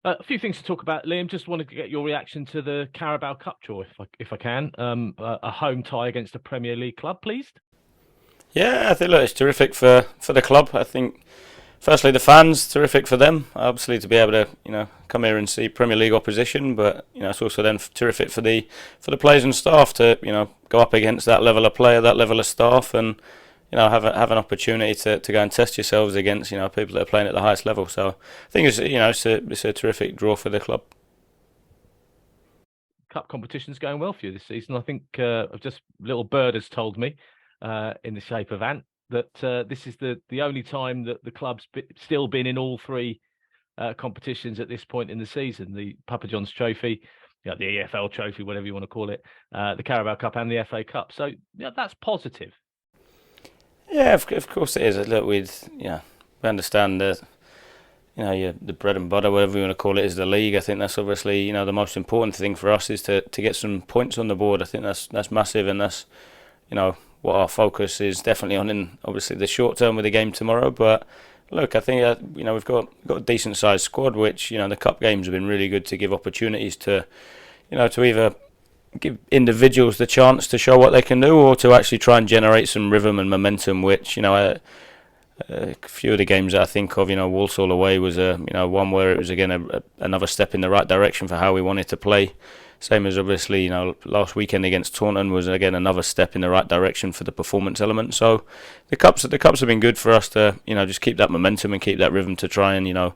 A few things to talk about, Liam. Just wanted to get your reaction to the Carabao Cup draw, if I can. A home tie against a Premier League club, please. Yeah, I think look, it's terrific for the club. I think firstly the fans, terrific for them. Obviously to be able to come here and see Premier League opposition, but it's also then terrific for the players and staff to go up against that level of player, that level of staff, and have an opportunity to go and test yourselves against people that are playing at the highest level. So I think it's a terrific draw for the club. Cup competition's going well for you this season. I think just little bird has told me, in the shape of Ant, that this is the only time that the still been in all three competitions at this point in the season: the Papa John's Trophy, the EFL Trophy, whatever you want to call it, the Carabao Cup, and the FA Cup. So yeah, that's positive. Yeah, of course it is. Look, we understand that the bread and butter, whatever you want to call it, is the league. I think that's obviously the most important thing for us is to get some points on the board. I think that's massive, and that's what our focus is definitely on in obviously the short term with the game tomorrow. But look, I think we've got a decent sized squad, which the cup games have been really good to give opportunities to either give individuals the chance to show what they can do, or to actually try and generate some rhythm and momentum. Which a few of the games that I think of, Walsall away was one where it was again another step in the right direction for how we wanted to play. Same as obviously last weekend against Taunton was again another step in the right direction for the performance element. So the cups have been good for us to just keep that momentum and keep that rhythm to try and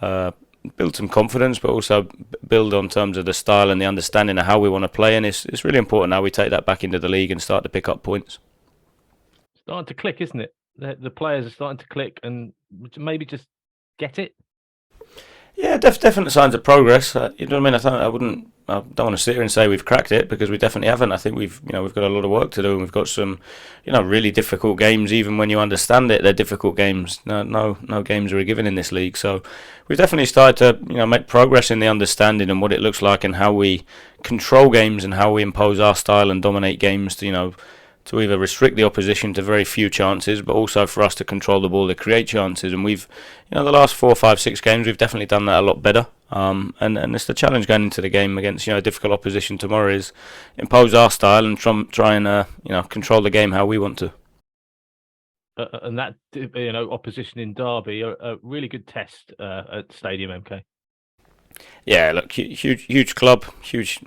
uh, build some confidence, but also build on terms of the style and the understanding of how we want to play. And it's really important how we take that back into the league and start to pick up points. Starting to click, isn't it? The players are starting to click and maybe just get it. Yeah, definite signs of progress. You know what I mean? I don't want to sit here and say we've cracked it because we definitely haven't. I think we've got a lot of work to do, and we've got some, really difficult games. Even when you understand it, they're difficult games. No games are a given in this league. So we've definitely started to, make progress in the understanding and what it looks like and how we control games and how we impose our style and dominate games. To either restrict the opposition to very few chances, but also for us to control the ball to create chances. And we've, the last 4, 5, 6 games, we've definitely done that a lot better. And it's the challenge going into the game against a difficult opposition tomorrow is impose our style and try and control the game how we want to. And that opposition in Derby, a really good test at Stadium MK. Yeah, look, huge club, huge,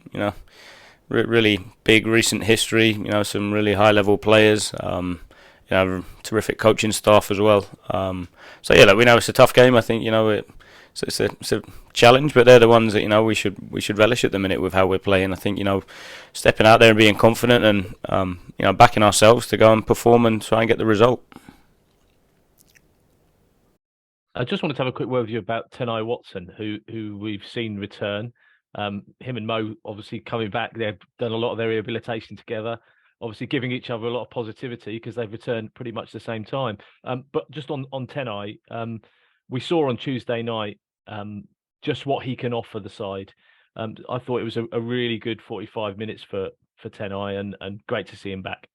really big recent history. Some really high level players. Terrific coaching staff as well. So yeah, look, we know it's a tough game. I think it's a challenge, but they're the ones that we should relish at the minute with how we're playing. I think stepping out there and being confident and backing ourselves to go and perform and try and get the result. I just wanted to have a quick word with you about Tenai Watson, who we've seen return. Him and Mo obviously coming back. They've done a lot of their rehabilitation together, obviously giving each other a lot of positivity because they've returned pretty much the same time. But just on Tenai, we saw on Tuesday night just what he can offer the side. I thought it was a really good 45 minutes for Tenai, and great to see him back.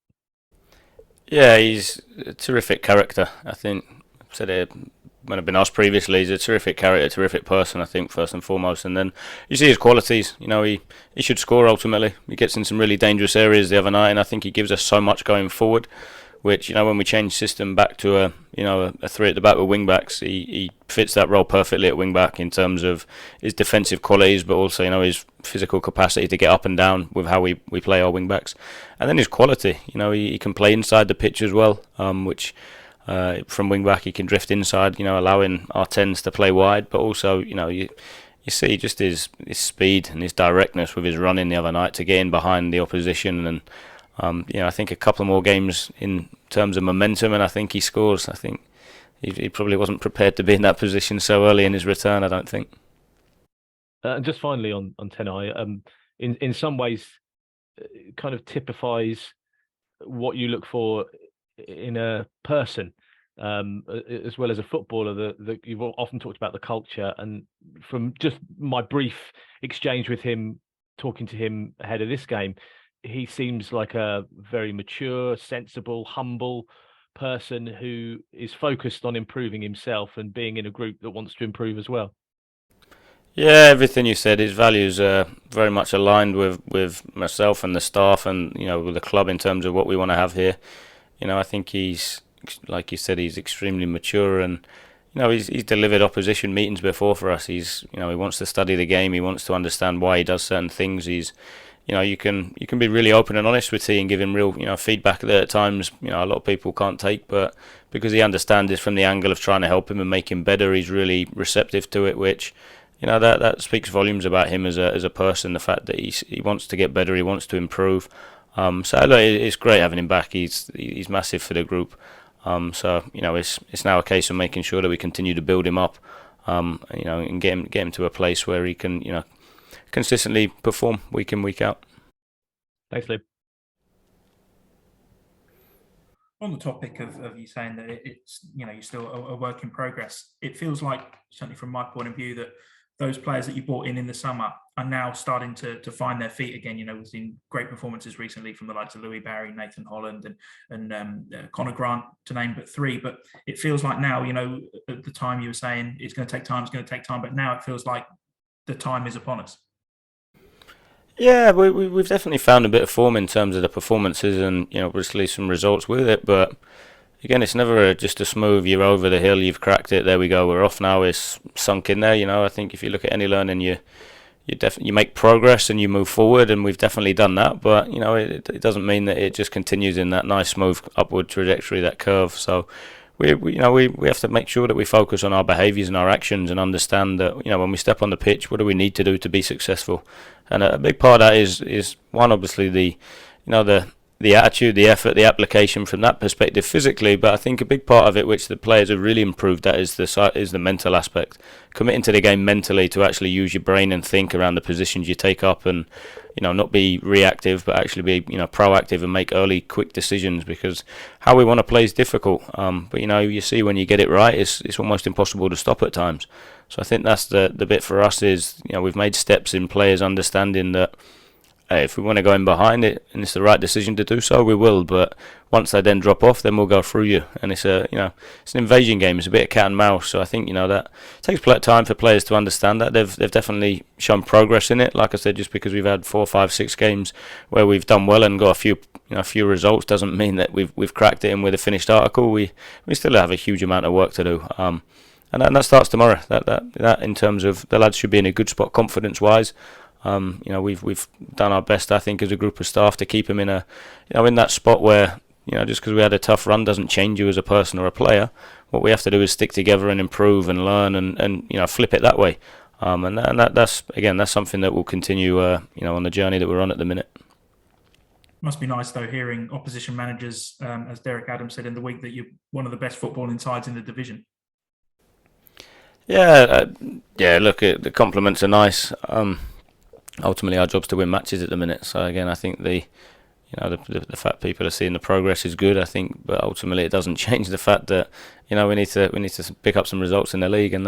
Yeah, he's a terrific character. I think I've said it when I've been asked previously. He's a terrific character, terrific person. I think first and foremost, and then you see his qualities. He should score ultimately. He gets in some really dangerous areas the other night, and I think he gives us so much going forward. Which when we change system back to a three at the back with wing backs, he fits that role perfectly at wing back in terms of his defensive qualities, but also his physical capacity to get up and down with how we play our wing backs, and then his quality. He can play inside the pitch as well, which from wing back he can drift inside, allowing our tens to play wide, but also you see just his speed and his directness with his running the other night to get in behind the opposition. And I think a couple more games in terms of momentum, and I think he scores. I think he probably wasn't prepared to be in that position so early in his return. I don't think. And just finally on Tenai, in some ways, kind of typifies what you look for in a person, as well as a footballer. You've often talked about the culture, and from just my brief exchange with him, talking to him ahead of this game, he seems like a very mature, sensible, humble person who is focused on improving himself and being in a group that wants to improve as well. Yeah, everything you said, his values are very much aligned with myself and the staff, and with the club in terms of what we want to have here. I think he's, like you said, he's extremely mature, and he's delivered opposition meetings before for us. He wants to study the game. He wants to understand why he does certain things. You can be really open and honest with T and give him real feedback that at times a lot of people can't take, but because he understands this from the angle of trying to help him and make him better, he's really receptive to it, which that speaks volumes about him as a person. The fact that he wants to get better, he wants to improve. So look, it's great having him back. He's massive for the group. So it's now a case of making sure that we continue to build him up, and get him to a place where he can consistently perform week in, week out. Thanks, Lee. On the topic of you saying that it's you're still a work in progress, it feels like, certainly from my point of view, that those players that you brought in the summer are now starting to find their feet again. We've seen great performances recently from the likes of Louis Barry, Nathan Holland, and Connor Grant, to name but three. But it feels like now, at the time you were saying it's going to take time, but now it feels like the time is upon us. Yeah, we've definitely found a bit of form in terms of the performances, and obviously some results with it. But again, it's never just a smooth. You're over the hill, you've cracked it. There we go. We're off now. It's sunk in there. I think if you look at any learning, you make progress and you move forward, and we've definitely done that. But it doesn't mean that it just continues in that nice smooth upward trajectory, that curve. So we have to make sure that we focus on our behaviours and our actions, and understand that when we step on the pitch, what do we need to do to be successful? And a big part of that is one, obviously the attitude, the effort, the application from that perspective physically. But I think a big part of it, which the players have really improved at, is the mental aspect. Committing to the game mentally, to actually use your brain and think around the positions you take up, and not be reactive, but actually be proactive and make early, quick decisions. Because how we want to play is difficult. But you see when you get it right, it's almost impossible to stop at times. So I think that's the bit for us is we've made steps in players understanding that. If we want to go in behind it and it's the right decision to do so, we will. But once they then drop off, then we'll go through you. And it's it's an invasion game. It's a bit of cat and mouse. So I think that takes time for players to understand that. They've definitely shown progress in it. Like I said, just because we've had 4, 5, 6 games where we've done well and got a few results doesn't mean that we've cracked it in with a finished article. We still have a huge amount of work to do. And that starts tomorrow. That in terms of the lads should be in a good spot confidence wise. We've done our best, I think, as a group of staff to keep him in in that spot where just because we had a tough run doesn't change you as a person or a player. What we have to do is stick together and improve and learn and flip it that way. That's something that will continue on the journey that we're on at the minute. Must be nice though hearing opposition managers, as Derek Adams said in the week, that you're one of the best footballing sides in the division. Yeah, Look, the compliments are nice. Ultimately, our job's to win matches at the minute. So again, I think the fact people are seeing the progress is good. I think, but ultimately, it doesn't change the fact that we need to pick up some results in the league, and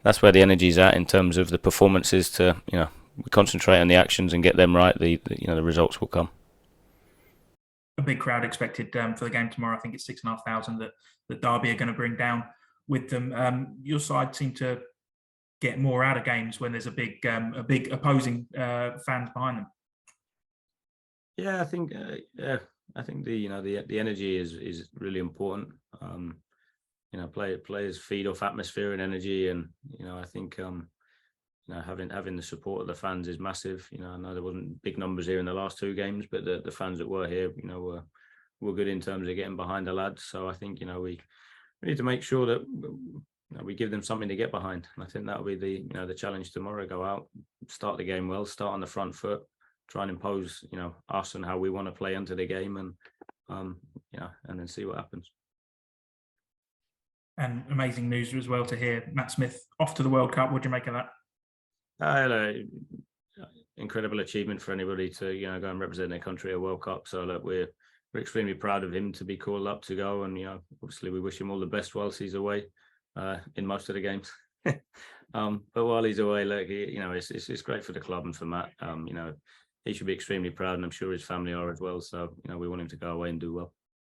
that's where the energy's at in terms of the performances. To we concentrate on the actions and get them right. The results will come. A big crowd expected for the game tomorrow. I think it's 6,500 that Derby are going to bring down with them. Your side seem to get more out of games when there's a big opposing fans behind them. Yeah, I think the energy is really important. Players feed off atmosphere and energy, and I think having the support of the fans is massive. I know there wasn't big numbers here in the last 2 games, but the fans that were here, were good in terms of getting behind the lads. So I think we need to make sure that we give them something to get behind, and I think that'll be the challenge tomorrow. Go out, start the game well, start on the front foot, try and impose us and how we want to play into the game, and and then see what happens. And amazing news as well to hear Matt Smith off to the World Cup. What do you make of that? Incredible achievement for anybody to go and represent their country at World Cup. So look, we're extremely proud of him to be called up to go, and obviously we wish him all the best whilst he's away. In most of the games, but while he's away, look, it's great for the club and for Matt. He should be extremely proud, and I'm sure his family are as well. So we want him to go away and do well.